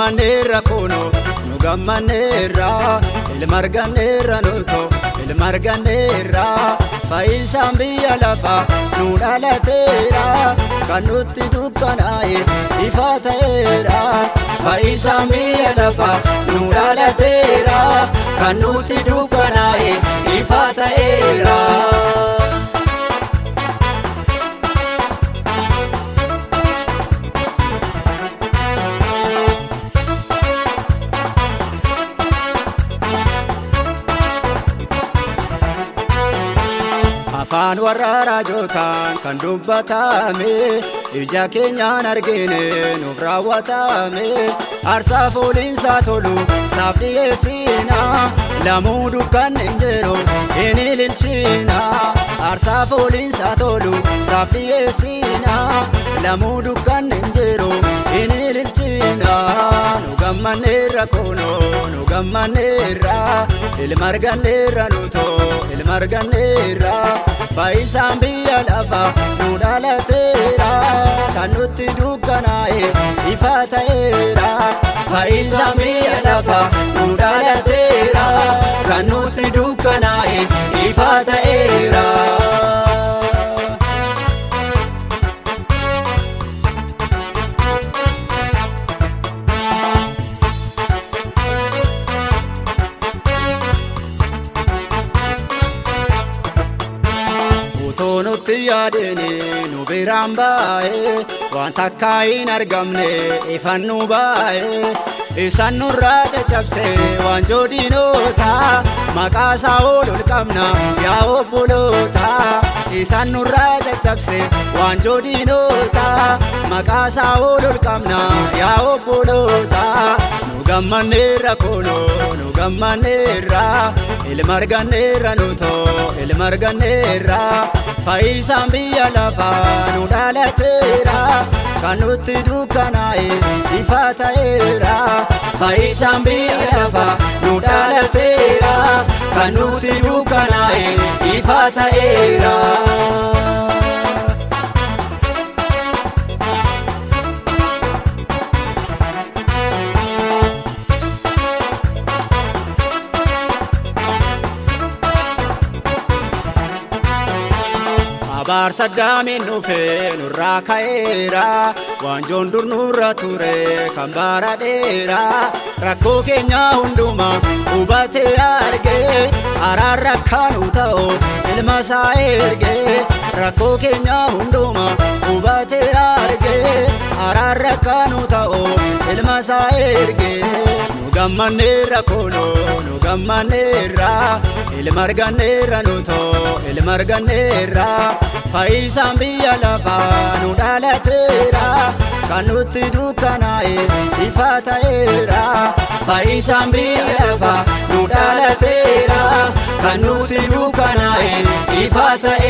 gammanneerra kuno nu gammanneerra ilma arganneerra nuto ilma arganneerra fayyisaan biyya lafa nu dhalateera kan nutti dukkanaa'e ifa ta'eera fayyisaan biyya lafa nu dhalateera kan nutti dukkanaa'e ifa ta'eera. Afaan warra raajotaan kan dubbatame ija keenyaan argine nuuf raawwatame aarsaa fooliinsaa tolu saaf dhiyeessina lamuu dukkan hin jiru hin ililchina aarsaa fooliinsaa tolu saaf dhiyeessina lamuu dukkan hin jiru hin ililchina nu gammanneerra kuno nu gammanneerra ilma arganneerra nuto ilma arganneerra fayyisaan biyya lafa nu dhalateera kan nutti dukkanaa'e ifa ta'eera fayyisaan biyya lafa nu dhalateera kan nutti dukkanaa'e ifa ta'eera. Nutti yaadene nu biraan baa'e waan takka hin argamne ifan nu baa'e isaan nurraa caccabse waan joodiinoota maqaasaa ol qabna yaa obboloota isaan nurraa caccabse waan joodiinoota maqaasaa ol qabna yaa obboloota nu gammanneerra kuno nu gammanneerra ilma arganneerra nuto ilma arganneerra fayyisaan biyya lafa nu dhalateera kan nutti dukkanaa'e ifa ta'eera fayyisaan biyya lafa nu dhalateera kan nutti dukkanaa'e ifa ta'eera. Abaar Saddaamiin dhufe nurraa ka'eera waanjoon dur nurra ture kan bara dheera rakkoo keenya hunduma hubatee arge araarra akka nu ta'uuf ilma isaa erge rakkoo keenya hunduma hubatee arge araarra akka nu ta'uuf ilma isaa erge nu gammanneerra kuno nu gammanneerra ilma arganneerra nuto ilma arganneerra fayyisaan biyya lafa nu dhalateera kan nutti dukkanaa'e ifa ta'eera fayyisaan biyya lafa nu dhalateera kan nutti dukkanaa'e ifa ta'eera.